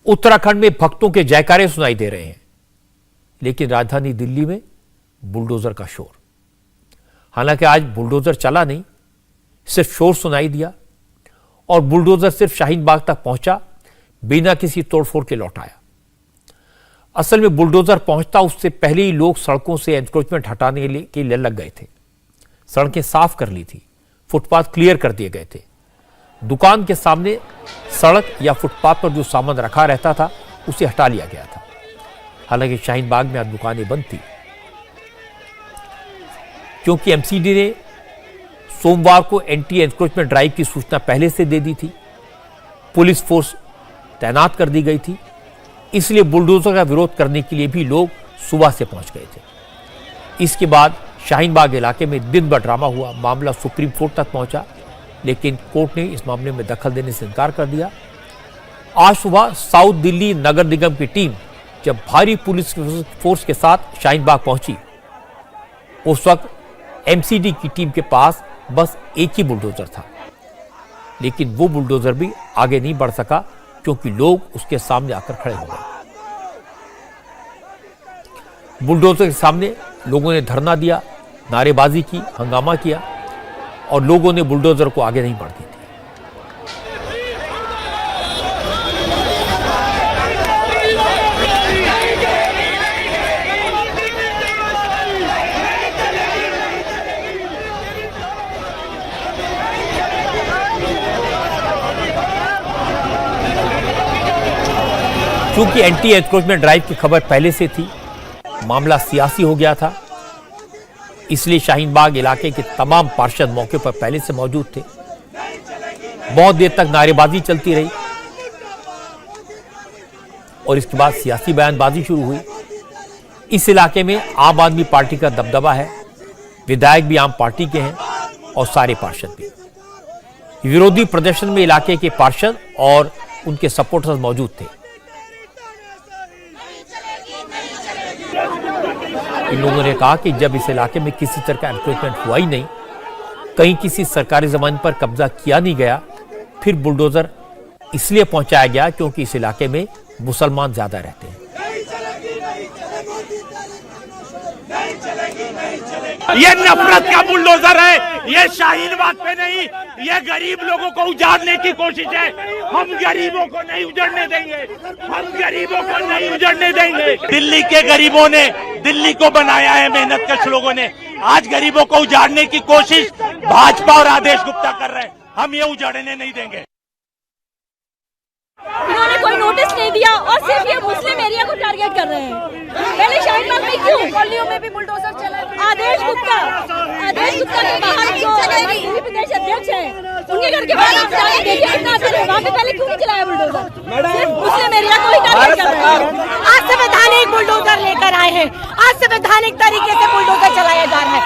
उत्तराखंड में भक्तों के जयकारे सुनाई दे रहे हैं, लेकिन राजधानी दिल्ली में बुलडोजर का शोर। हालांकि आज बुलडोजर चला नहीं, सिर्फ शोर सुनाई दिया और बुलडोजर सिर्फ शाहीन बाग तक पहुंचा, बिना किसी तोड़फोड़ के लौट आया। असल में बुलडोजर पहुंचता उससे पहले ही लोग सड़कों से एनक्रोचमेंट हटाने के लिए लग गए थे। सड़कें साफ कर ली थी, फुटपाथ क्लियर कर दिए गए थे। दुकान के सामने सड़क या फुटपाथ पर जो सामान रखा रहता था उसे हटा लिया गया था। हालांकि शाहीन बाग में आज दुकानें बंद थी, क्योंकि एमसीडी ने सोमवार को एंटी एनक्रोचमेंट ड्राइव की सूचना पहले से दे दी थी। पुलिस फोर्स तैनात कर दी गई थी, इसलिए बुलडोजर का विरोध करने के लिए भी लोग सुबह से पहुंच गए थे। इसके बाद शाहीन बाग इलाके में दिन भर ड्रामा हुआ। मामला सुप्रीम कोर्ट तक पहुंचा, लेकिन कोर्ट ने इस मामले में दखल देने से इनकार कर दिया। आज सुबह साउथ दिल्ली नगर निगम की टीम जब भारी पुलिस फोर्स के साथ शाहीन बाग पहुंची, उस वक्त एमसीडी की टीम के पास बस एक ही बुलडोजर था, लेकिन वो बुलडोजर भी आगे नहीं बढ़ सका क्योंकि लोग उसके सामने आकर खड़े हो गए। बुलडोजर के सामने लोगों ने धरना दिया, नारेबाजी की, हंगामा किया और लोगों ने बुलडोजर को आगे नहीं बढ़ने दिया। क्योंकि एंटी एनक्रोचमेंट ड्राइव की खबर पहले से थी, मामला सियासी हो गया था, इसलिए शाहीन बाग इलाके के तमाम पार्षद मौके पर पहले से मौजूद थे। बहुत देर तक नारेबाजी चलती रही और इसके बाद सियासी बयानबाजी शुरू हुई। इस इलाके में आम आदमी पार्टी का दबदबा है, विधायक भी आम पार्टी के हैं और सारे पार्षद भी। विरोधी प्रदर्शन में इलाके के पार्षद और उनके सपोर्टर्स मौजूद थे। इन लोगों ने कहा कि जब इस इलाके में किसी तरह का एनक्रोचमेंट हुआ ही नहीं, कहीं किसी सरकारी जमीन पर कब्जा किया नहीं गया, फिर बुलडोजर इसलिए पहुंचाया गया क्योंकि इस इलाके में मुसलमान ज्यादा रहते हैं। ये नफरत का बुलडोजर है, ये शाहीन बाग पे नहीं, ये गरीब लोगों को उजाड़ने की कोशिश है। हम गरीबों को नहीं उजड़ने देंगे, हम गरीबों को नहीं उजड़ने देंगे। दिल्ली के गरीबों ने दिल्ली को बनाया है, मेहनतकश लोगों ने। आज गरीबों को उजाड़ने की कोशिश भाजपा और आदेश गुप्ता कर रहे हैं, हम ये उजाड़ने नहीं देंगे। इन्होंने कोई नोटिस नहीं दिया और सिर्फ ये मुस्लिम एरिया को टारगेट कर रहे हैं। पहले शाहीन बाग में क्यों कॉलोनियों में भी बुलडोजर चला? आदेश गुप्ता के बाहर जो दिल्ली प्रदेश अध्यक्ष हैं, उनके घर के बाहर आप जाके देखिए कितना असर है। वहाँ पे पहले क्यों नहीं चलाया बुलडोजर? सिर्फ मुस्लिम एरिया को ही टारगेट कर रहे हैं। आज संवैधानिक बुलडोजर लेकर आए हैं, आज संवैधानिक तरीके से बुलडोजर चलाया जा रहा है।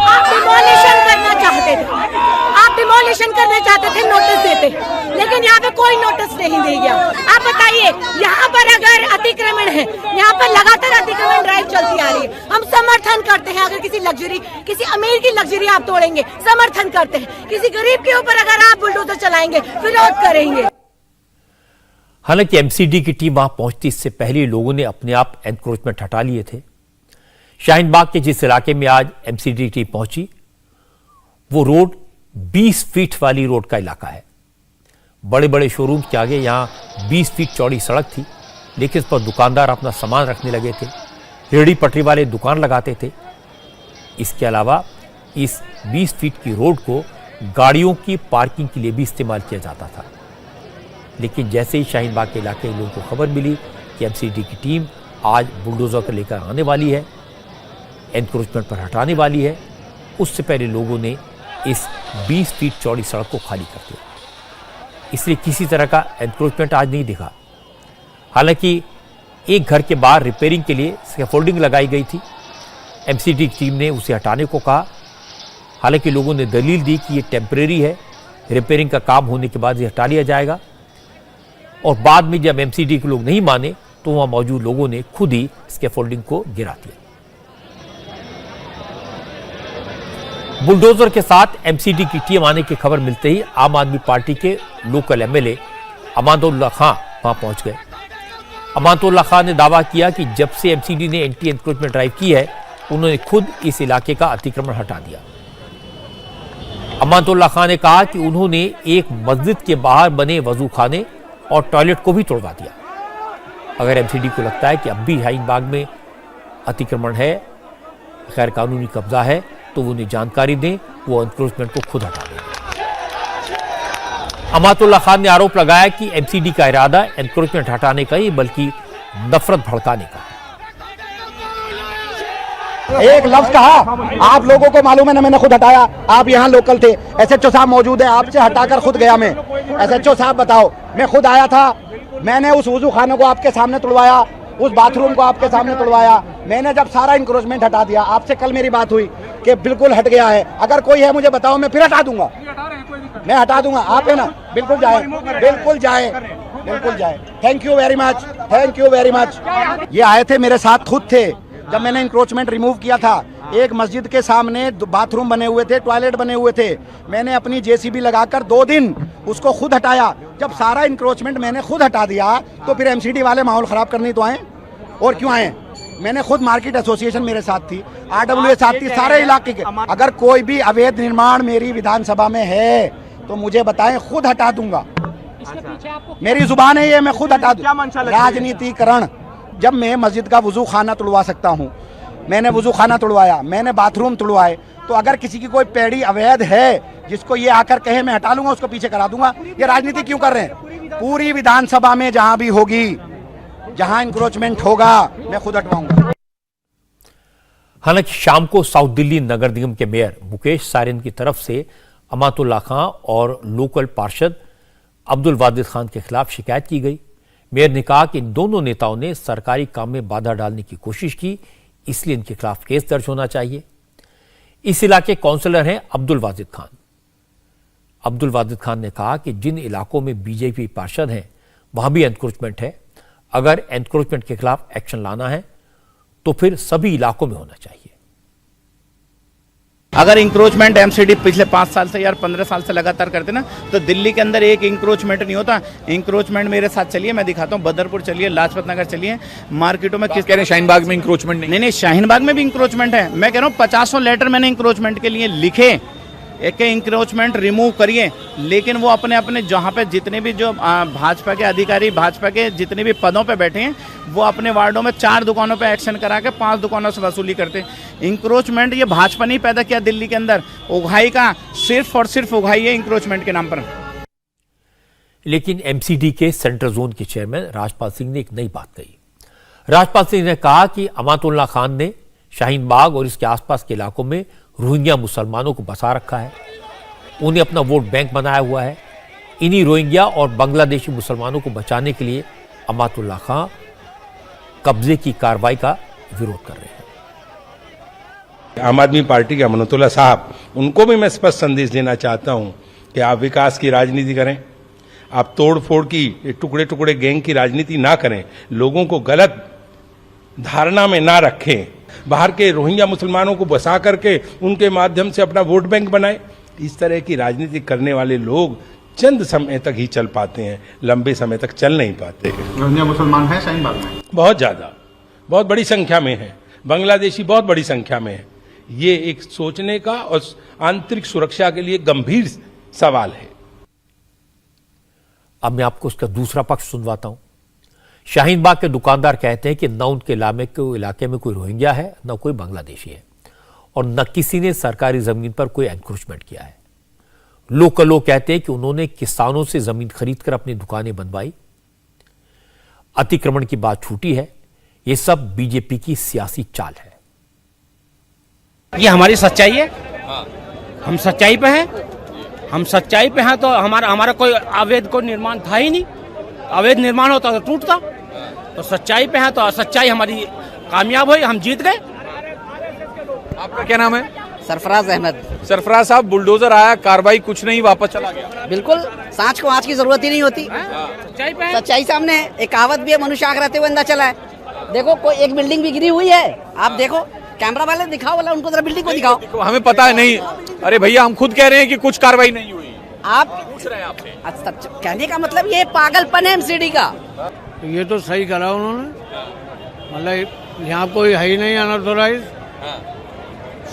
आप डिमोलिशन करना चाहते थे, आप डिमोलिशन करना चाहते थे, नोटिस देते, लेकिन यहाँ पे कोई नोटिस नहीं दिया गया। आप बताइए, यहाँ पर अगर अतिक्रमण है, यहाँ पर लगातार अतिक्रमण ड्राइव चलती आ रही है, हम समर्थन करते हैं। अगर किसी लग्जरी, किसी अमीर की लग्जरी आप तोड़ेंगे, समर्थन करते हैं। किसी गरीब के ऊपर अगर आप बुलडोजर चलाएंगे, विरोध करेंगे। हालांकि एमसीडी की टीम वहां पहुंचती इससे पहले लोगों ने अपने आप एनक्रोचमेंट हटा लिए थे। शाहीन बाग के जिस इलाके में आज एमसीडी टीम पहुंची, वो रोड 20 फीट वाली रोड का इलाका है। बड़े बड़े शोरूम के आगे यहाँ 20 फीट चौड़ी सड़क थी, लेकिन इस पर दुकानदार अपना सामान रखने लगे थे, रेहड़ी पटरी वाले दुकान लगाते थे। इसके अलावा इस 20 फीट की रोड को गाड़ियों की पार्किंग के लिए भी इस्तेमाल किया जाता था। लेकिन जैसे ही शाहीन बाग के इलाके के लोगों को खबर मिली कि एमसीडी की टीम आज बुलडोजर को लेकर आने वाली है, एनक्रोचमेंट पर हटाने वाली है, उससे पहले लोगों ने इस 20 फीट चौड़ी सड़क को खाली कर दिया। इसलिए किसी तरह का एनक्रोचमेंट आज नहीं दिखा। हालांकि एक घर के बाहर रिपेयरिंग के लिए स्कैफोल्डिंग लगाई गई थी, एमसीडी की टीम ने उसे हटाने को कहा। हालांकि लोगों ने दलील दी कि ये टेम्परेरी है, रिपेयरिंग का काम होने के बाद ये हटा लिया जाएगा। और बाद में जब एमसीडी के लोग नहीं माने तो वहां मौजूद लोगों ने खुद ही स्कैफोल्डिंग को गिरा दिया। बुलडोजर के साथ एमसीडी की टीम आने की खबर मिलते ही आम आदमी पार्टी के लोकल एमएलए अमानुल्लाह खान वहां पहुंच गए। अमातुल्लाह खान ने दावा किया कि जब से एमसीडी ने एंटी एनक्रोचमेंट ड्राइव की है, उन्होंने खुद इस इलाके का अतिक्रमण हटा दिया। अमातुल्लाह खान ने कहा कि उन्होंने एक मस्जिद के बाहर बने वजू खाने और टॉयलेट को भी तोड़वा दिया। अगर एमसीडी को लगता है कि अब भी शाहीन बाग में अतिक्रमण है, गैर कानूनी कब्जा है, तो वो उन्हें जानकारी दें, वो एनक्रोचमेंट को खुद हटा दें। अमातुल्लाह खान ने आरोप लगाया कि एमसीडी का इरादा एनक्रोचमेंट हटाने का ही बल्कि नफरत भड़काने का है। एक लफ्ज कहा, आप लोगों को मालूम है ना, मैंने खुद हटाया। आप यहाँ लोकल थे, एसएचओ साहब मौजूद है, आपसे हटाकर खुद गया मैं। एसएचओ साहब बताओ, मैं खुद आया था, मैंने उस वजू खाने को आपके सामने तुड़वाया, उस बाथरूम को आपके सामने तुड़वाया। मैंने जब सारा इंक्रोचमेंट हटा दिया, आपसे कल मेरी बात हुई कि बिल्कुल हट गया है। अगर कोई है मुझे बताओ, मैं फिर हटा दूंगा, मैं हटा दूंगा। आप है ना, बिल्कुल जाए, बिल्कुल जाए, बिल्कुल जाए। Thank you very much, thank you very much. ये आए थे, मेरे साथ खुद थे जब मैंने इंक्रोचमेंट रिमूव किया था। एक मस्जिद के सामने बाथरूम बने हुए थे, टॉयलेट बने हुए थे। मैंने अपनी जेसीबी लगाकर 2 दिन उसको खुद हटाया। जब सारा इंक्रोचमेंट मैंने खुद हटा दिया, तो फिर एमसीडी वाले माहौल खराब करने तो आए, और क्यों आए? मैंने खुद मार्केट एसोसिएशन मेरे साथ थी, आरडब्ल्यूए साथ थी, सारे इलाके के। अगर कोई भी अवैध निर्माण मेरी विधानसभा में है तो मुझे बताएं, खुद हटा दूंगा। मेरी जुबान है ये, मैं खुद हटा दूंगा। राजनीतिकरण, जब मैं मस्जिद का वजू खाना तुड़वा सकता हूँ, मैंने वजू खाना तुड़वाया, मैंने बाथरूम तुड़वाए, तो अगर किसी की कोई पेड़ी अवैध है जिसको ये आकर कहे मैं हटा लूंगा, उसको पीछे करा दूंगा। ये राजनीति क्यों कर रहे हैं? पूरी विधानसभा में जहां भी होगी, जहां इंक्रोचमेंट होगा, मैं खुद हटवाऊंगा। हालांकि शाम को साउथ दिल्ली नगर निगम के मेयर मुकेश सारिन की तरफ से अमातुल्लाह खान और लोकल पार्षद अब्दुल वाजिद खान के खिलाफ शिकायत की गई। मेयर ने कहा कि इन दोनों नेताओं ने सरकारी काम में बाधा डालने की कोशिश की, इसलिए इनके खिलाफ केस दर्ज होना चाहिए। इस इलाके काउंसलर हैं अब्दुल वाजिद खान। अब्दुल वाजिद खान ने कहा कि जिन इलाकों में बीजेपी पार्षद हैं, वहां भी एनक्रोचमेंट है। अगर एनक्रोचमेंट के खिलाफ एक्शन लाना है तो फिर सभी इलाकों में होना चाहिए। अगर इंक्रोचमेंट एमसीडी पिछले 5 साल से या 15 साल से लगातार करते ना, तो दिल्ली के अंदर एक इंक्रोचमेंट नहीं होता। इंक्रोचमेंट मेरे साथ चलिए, मैं दिखाता हूँ। बदरपुर चलिए, लाजपत नगर चलिए, मार्केटों में किस कह रहे हैं शाहीन बाग में इंक्रोचमेंट नहीं, शाहीन बाग में भी इंक्रोचमेंट है। मैं कह रहा हूँ 50 लेटर मैंने इंक्रोचमेंट के लिए लिखे, एक इंक्रोचमेंट रिमूव करिए, लेकिन वो अपने अपने जहाँ पे जितने भी जो भाजपा के अधिकारी, भाजपा के जितने भी पदों पे बैठे हैं, वो अपने वार्डों में 4 दुकानों पे एक्शन करा के 5 दुकानों से वसूली करते हैं। इंक्रोचमेंट ये भाजपा नहीं पैदा किया दिल्ली के अंदर, उगाही का सिर्फ और सिर्फ उगाही है इंक्रोचमेंट के नाम पर। लेकिन एमसीडी के सेंट्रल जोन के चेयरमैन राजपाल सिंह ने एक नई बात कही। राजपाल सिंह ने कहा कि अमातुल्लाह खान ने शाहीन बाग और इसके आसपास के इलाकों में रोहिंग्या मुसलमानों को बसा रखा है, उन्हें अपना वोट बैंक बनाया हुआ है। इन्हीं रोहिंग्या और बांग्लादेशी मुसलमानों को बचाने के लिए अमातुल्लाह खान कब्जे की कार्रवाई का विरोध कर रहे हैं। आम आदमी पार्टी के अमातुल्लाह साहब, उनको भी मैं स्पष्ट संदेश देना चाहता हूं कि आप विकास की राजनीति करें, आप तोड़फोड़ की, टुकड़े टुकड़े गैंग की राजनीति ना करें, लोगों को गलत धारणा में ना रखें, बाहर के रोहिंग्या मुसलमानों को बसा करके उनके माध्यम से अपना वोट बैंक बनाए। इस तरह की राजनीति करने वाले लोग चंद समय तक ही चल पाते हैं, लंबे समय तक चल नहीं पाते। रोहिंग्या मुसलमान हैं शाहीन बाग में? बहुत ज्यादा, बहुत बड़ी संख्या में है। बांग्लादेशी बहुत बड़ी संख्या में है। ये एक सोचने का और आंतरिक सुरक्षा के लिए गंभीर सवाल है। अब मैं आपको उसका दूसरा पक्ष सुनवाता हूं। शाहीन बाग के दुकानदार कहते हैं कि न उनके इलाके में कोई रोहिंग्या है, न कोई बांग्लादेशी है, और न किसी ने सरकारी जमीन पर कोई एनक्रोचमेंट किया है। लोकल लोग कहते हैं कि उन्होंने किसानों से जमीन खरीदकर अपनी दुकानें बनवाई। अतिक्रमण की बात छूटी है, यह सब बीजेपी की सियासी चाल है। ये हमारी सच्चाई है, हम सच्चाई पे हैं, हम सच्चाई पे हैं। तो हमारा कोई अवैध कोई निर्माण था ही नहीं। अवैध निर्माण होता तो टूटता। तो सच्चाई पे हैं, तो सच्चाई हमारी कामयाब हुई, हम जीत गए। आपका क्या नाम है? सरफराज अहमद। सरफराज साहब, बुलडोजर आया, कार्रवाई कुछ नहीं, वापस चला गया। बिल्कुल, सांच को आँच की जरूरत ही नहीं होती। सच्चाई सामने है। एक कहावत भी है, मनुष्य आग रहते हुए अंधा चला है। देखो, कोई एक बिल्डिंग भी गिरी हुई है, आप देखो, कैमरा वाले दिखाओ, वाला उनको जरा बिल्डिंग को दिखाओ। हमें पता है नहीं। अरे भैया, हम खुद कह रहे हैं कि कुछ कार्रवाई नहीं हुई। आप पूछ रहे हैं आपसे। अच्छा, कहने का मतलब ये पागलपन है एमसीडी का। ये तो सही करा उन्होंने, मतलब यहाँ कोई है ही नहीं अनऑथोराइज,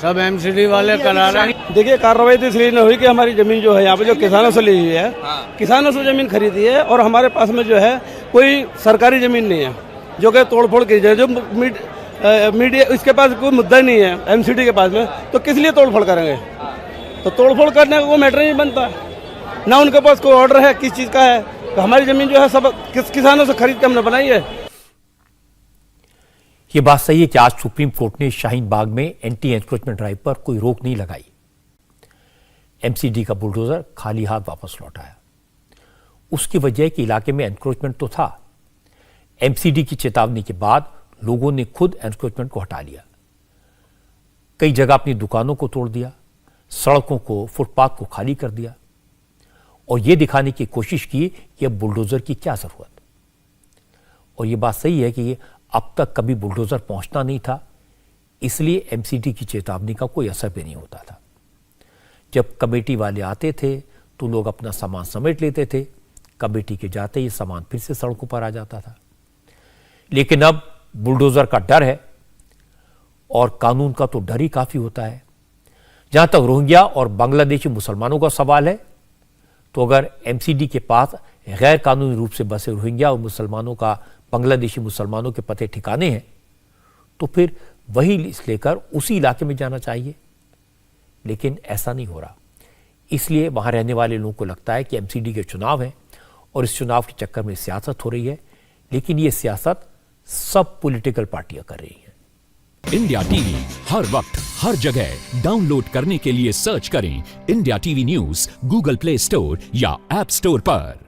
सब एमसीडी वाले करा रहे हैं। देखिए कार्रवाई तो इसलिए नहीं हुई कि हमारी जमीन जो है यहाँ पे जो किसानों से ली हुई है, किसानों से जमीन खरीदी है और हमारे पास में जो है कोई सरकारी जमीन नहीं है जो कि तोड़फोड़ की जाए। जो मीडिया इसके पास कोई मुद्दा ही नहीं है एमसीडी के पास में, तो किस लिए तोड़फोड़ करेंगे? तो तोड़फोड़ करने का कोई मैटर नहीं बनता, ना उनके पास कोई ऑर्डर है किस चीज़ का है। तो हमारी जमीन जो है सब किसानों से खरीद के हमने बनाई है। ये बात सही है कि आज सुप्रीम कोर्ट ने शाहीन बाग में एंटी एनक्रोचमेंट ड्राइव पर कोई रोक नहीं लगाई। एमसीडी का बुलडोजर खाली हाथ वापस लौट आया। उसकी वजह कि इलाके में एनक्रोचमेंट तो था, एमसीडी की चेतावनी के बाद लोगों ने खुद एनक्रोचमेंट को हटा लिया। कई जगह अपनी दुकानों को तोड़ दिया, सड़कों को, फुटपाथ को खाली कर दिया और यह दिखाने की कोशिश की कि अब बुलडोजर की क्या जरूरत। और यह बात सही है कि अब तक कभी बुलडोजर पहुंचना नहीं था, इसलिए एमसीडी की चेतावनी का कोई असर भी नहीं होता था। जब कमेटी वाले आते थे तो लोग अपना सामान समेट लेते थे, कमेटी के जाते ही सामान फिर से सड़कों पर आ जाता था। लेकिन अब बुलडोजर का डर है और कानून का तो डर ही काफी होता है। जहां तक रोहिंग्या और बांग्लादेशी मुसलमानों का सवाल है, तो अगर एमसीडी के पास गैर कानूनी रूप से बसे रोहिंग्या और मुसलमानों का बांग्लादेशी मुसलमानों के पते ठिकाने हैं, तो फिर वही लिस्ट लेकर उसी इलाके में जाना चाहिए। लेकिन ऐसा नहीं हो रहा, इसलिए वहां रहने वाले लोगों को लगता है कि एमसीडी के चुनाव हैं और इस चुनाव के चक्कर में सियासत हो रही है। लेकिन ये सियासत सब पॉलिटिकल पार्टियां कर रही हैं। इंडिया टीवी हर वक्त हर जगह डाउनलोड करने के लिए सर्च करें India TV news Google play store या ऐप स्टोर पर।